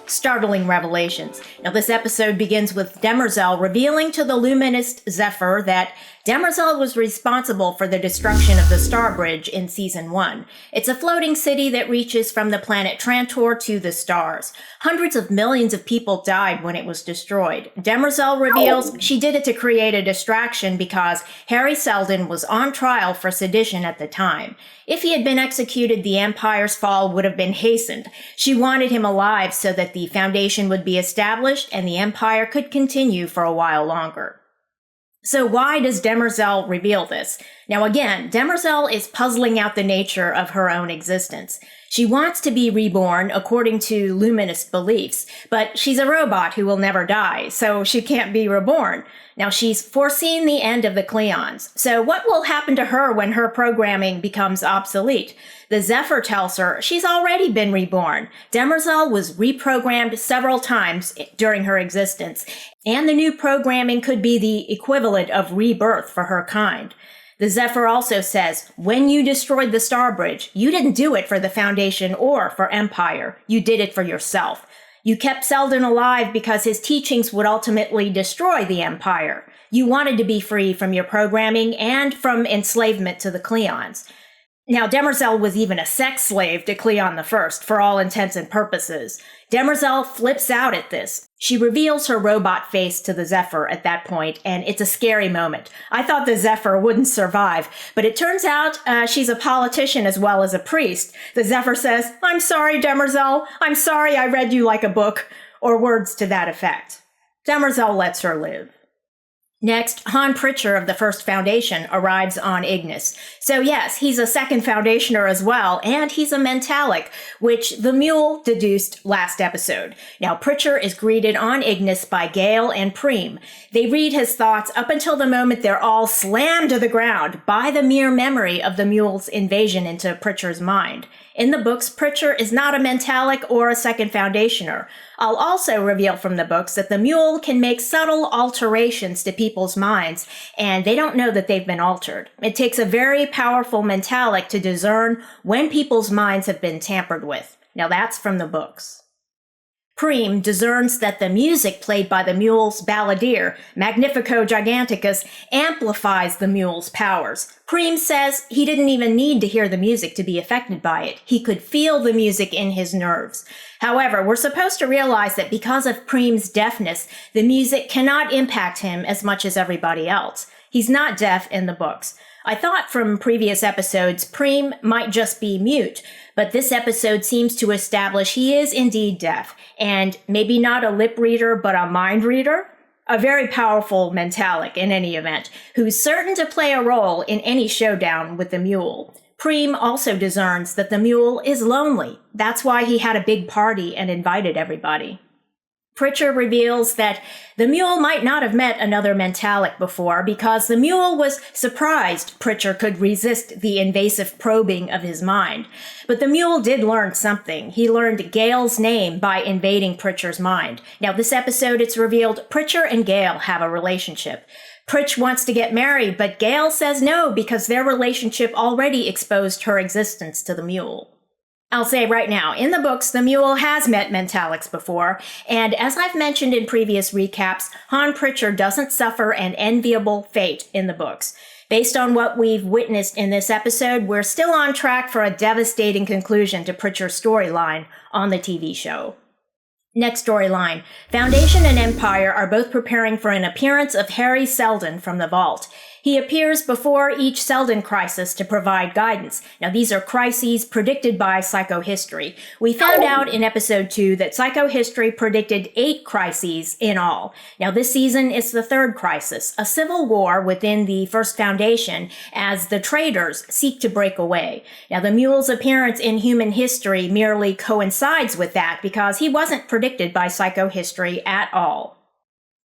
Startling revelations. Now, this episode begins with Demerzel revealing to the luminist Zephyr that Demerzel was responsible for the destruction of the Starbridge in Season 1. It's a floating city that reaches from the planet Trantor to the stars. Hundreds of millions of people died when it was destroyed. Demerzel reveals she did it to create a distraction because Harry Seldon was on trial for sedition at the time. If he had been executed, the Empire's fall would have been hastened. She wanted him alive so that the Foundation would be established and the Empire could continue for a while longer. So why does Demerzel reveal this? Now again, Demerzel is puzzling out the nature of her own existence. She wants to be reborn according to luminist beliefs, but she's a robot who will never die, so she can't be reborn. Now she's foreseen the end of the Cleons, so what will happen to her when her programming becomes obsolete? The Zephyr tells her she's already been reborn. Demerzel was reprogrammed several times during her existence, and the new programming could be the equivalent of rebirth for her kind. The Zephyr also says, when you destroyed the Starbridge, you didn't do it for the Foundation or for Empire. You did it for yourself. You kept Seldon alive because his teachings would ultimately destroy the Empire. You wanted to be free from your programming and from enslavement to the Cleons. Now, Demerzel was even a sex slave to Cleon I, for all intents and purposes. Demerzel flips out at this. She reveals her robot face to the Zephyr at that point, and it's a scary moment. I thought the Zephyr wouldn't survive, but it turns out she's a politician as well as a priest. The Zephyr says, "I'm sorry, Demerzel. I'm sorry I read you like a book," or words to that effect. Demerzel lets her live. Next, Han Pritcher of the First Foundation arrives on Ignis. So yes, he's a second Foundationer as well, and he's a mentalic, which the mule deduced last episode. Now, Pritcher is greeted on Ignis by Gale and Preem. They read his thoughts up until the moment they're all slammed to the ground by the mere memory of the mule's invasion into Pritcher's mind. In the books, Pritcher is not a mentalic or a second Foundationer. I'll also reveal from the books that the mule can make subtle alterations to people's minds, and they don't know that they've been altered. It takes a very powerful mentalic to discern when people's minds have been tampered with. Now that's from the books. Preem discerns that the music played by the mule's balladeer, Magnifico Giganticus, amplifies the mule's powers. Preem says he didn't even need to hear the music to be affected by it. He could feel the music in his nerves. However, we're supposed to realize that because of Preem's deafness, the music cannot impact him as much as everybody else. He's not deaf in the books. I thought from previous episodes Preem might just be mute, but this episode seems to establish he is indeed deaf, and maybe not a lip reader, but a mind reader? A very powerful mentalic in any event, who's certain to play a role in any showdown with the mule. Preem also discerns that the mule is lonely. That's why he had a big party and invited everybody. Pritcher reveals that the mule might not have met another mentalic before because the mule was surprised Pritcher could resist the invasive probing of his mind. But the mule did learn something. He learned Gale's name by invading Pritcher's mind. Now, this episode, it's revealed Pritcher and Gale have a relationship. Pritch wants to get married, but Gale says no because their relationship already exposed her existence to the mule. I'll say right now, in the books, the mule has met mentalics before, and as I've mentioned in previous recaps, Han Pritcher doesn't suffer an enviable fate in the books. Based on what we've witnessed in this episode, we're still on track for a devastating conclusion to Pritcher's storyline on the TV show. Next storyline. Foundation and Empire are both preparing for an appearance of Harry Seldon from the vault. He appears before each Seldon crisis to provide guidance. Now, these are crises predicted by psychohistory. We found out in episode 2 that psychohistory predicted 8 crises in all. Now, this season is the 3rd crisis, a civil war within the First Foundation as the traitors seek to break away. Now, the mule's appearance in human history merely coincides with that because he wasn't predicted by psychohistory at all.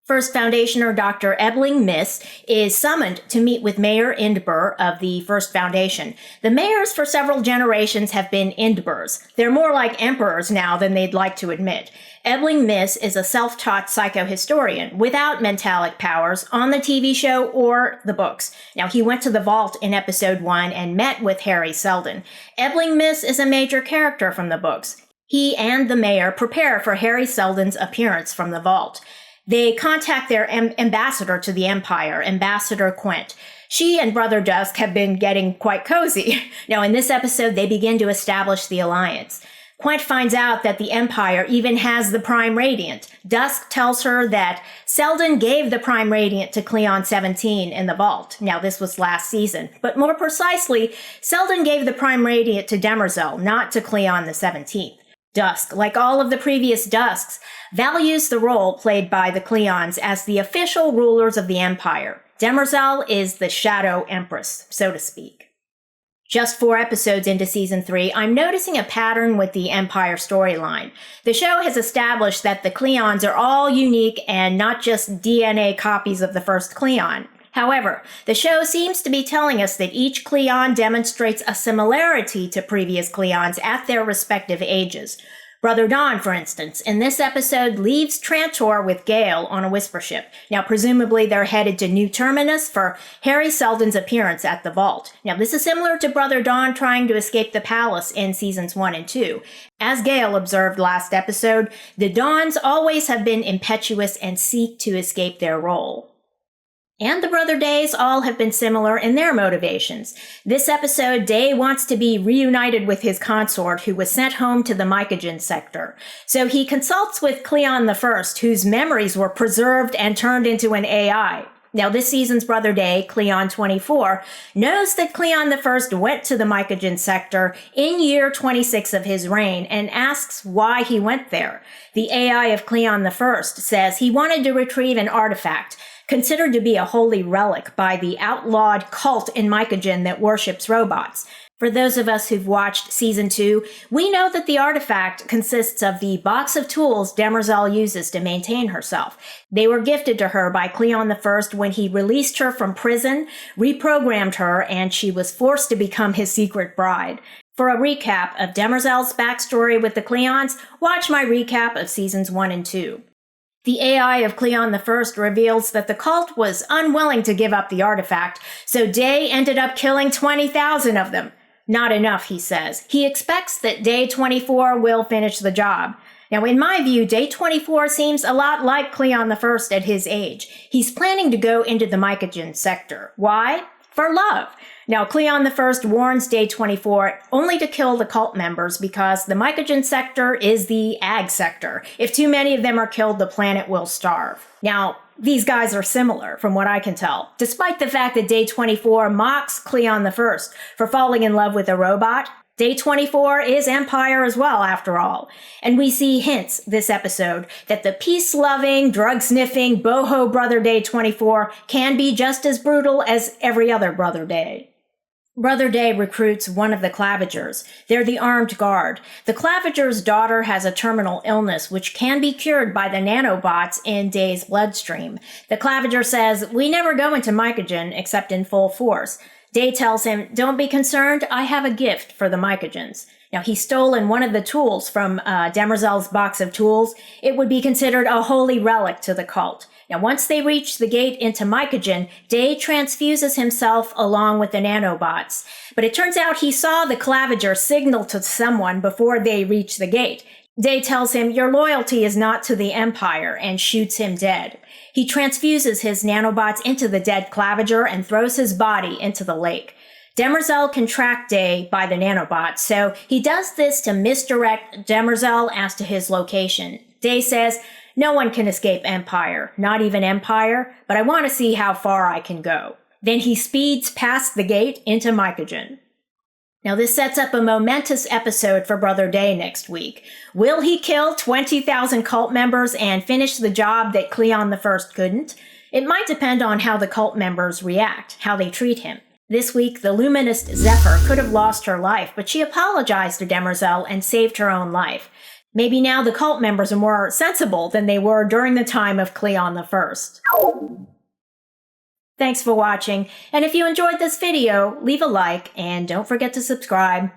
First Foundationer Dr. Ebling Miss is summoned to meet with Mayor Indbur of the First Foundation. The mayors for several generations have been Indburs. They're more like emperors now than they'd like to admit. Ebling Miss is a self-taught psychohistorian without mentalic powers on the TV show or the books. Now, he went to the vault in episode 1 and met with Harry Seldon. Ebling Miss is a major character from the books. He and the mayor prepare for Harry Seldon's appearance from the vault. They contact their ambassador to the Empire, Ambassador Quint. She and Brother Dusk have been getting quite cozy. Now, in this episode, they begin to establish the alliance. Quint finds out that the Empire even has the Prime Radiant. Dusk tells her that Seldon gave the Prime Radiant to Cleon 17 in the vault. Now, this was last season. But more precisely, Seldon gave the Prime Radiant to Demerzel, not to Cleon the 17th. Dusk, like all of the previous Dusks, values the role played by the Cleons as the official rulers of the Empire. Demerzel is the Shadow Empress, so to speak. Just 4 episodes into Season 3, I'm noticing a pattern with the Empire storyline. The show has established that the Cleons are all unique and not just DNA copies of the first Cleon. However, the show seems to be telling us that each Cleon demonstrates a similarity to previous Cleons at their respective ages. Brother Don, for instance, in this episode leaves Trantor with Gale on a whisper ship. Now, presumably they're headed to New Terminus for Harry Seldon's appearance at the vault. Now, this is similar to Brother Don trying to escape the palace in seasons 1 and 2. As Gale observed last episode, the Dons always have been impetuous and seek to escape their role. And the Brother Days all have been similar in their motivations. This episode, Day wants to be reunited with his consort who was sent home to the Mycogen sector. So he consults with Cleon I, whose memories were preserved and turned into an AI. Now, this season's Brother Day, Cleon 24, knows that Cleon I went to the Mycogen sector in year 26 of his reign and asks why he went there. The AI of Cleon I says he wanted to retrieve an artifact considered to be a holy relic by the outlawed cult in Mycogen that worships robots. For those of us who've watched Season 2, we know that the artifact consists of the box of tools Demerzel uses to maintain herself. They were gifted to her by Cleon I when he released her from prison, reprogrammed her, and she was forced to become his secret bride. For a recap of Demerzel's backstory with the Cleons, watch my recap of Seasons 1 and 2. The AI of Cleon I reveals that the cult was unwilling to give up the artifact, so Day ended up killing 20,000 of them. Not enough, he says. He expects that Day 24 will finish the job. Now, in my view, Day 24 seems a lot like Cleon I at his age. He's planning to go into the Mycogen sector. Why? For love. Now, Cleon I warns Day 24 only to kill the cult members because the Mycogen sector is the ag sector. If too many of them are killed, the planet will starve. Now, these guys are similar, from what I can tell, despite the fact that Day 24 mocks Cleon I for falling in love with a robot. Day 24 is Empire as well, after all. And we see hints this episode that the peace-loving, drug-sniffing, boho Brother Day 24 can be just as brutal as every other Brother Day. Brother Day recruits one of the Clavigers. They're the armed guard. The Claviger's daughter has a terminal illness which can be cured by the nanobots in Day's bloodstream. The Claviger says, "We never go into Mycogen except in full force." Day tells him, "Don't be concerned, I have a gift for the Mycogens." Now, he's stolen one of the tools from Demerzel's box of tools. It would be considered a holy relic to the cult. Now, once they reach the gate into Mycogen, Day transfuses himself along with the nanobots. But it turns out he saw the Claviger signal to someone before they reach the gate. Day tells him, "Your loyalty is not to the Empire," and shoots him dead. He transfuses his nanobots into the dead Claviger and throws his body into the lake. Demerzel can track Day by the nanobots, so he does this to misdirect Demerzel as to his location. Day says, "No one can escape Empire, not even Empire, but I want to see how far I can go." Then he speeds past the gate into Mycogen. Now, this sets up a momentous episode for Brother Day next week. Will he kill 20,000 cult members and finish the job that Cleon I couldn't? It might depend on how the cult members react, how they treat him. This week, the luminist Zephyr could have lost her life, but she apologized to Demerzel and saved her own life. Maybe now the cult members are more sensible than they were during the time of Cleon I. Thanks for watching, and if you enjoyed this video, leave a like and don't forget to subscribe.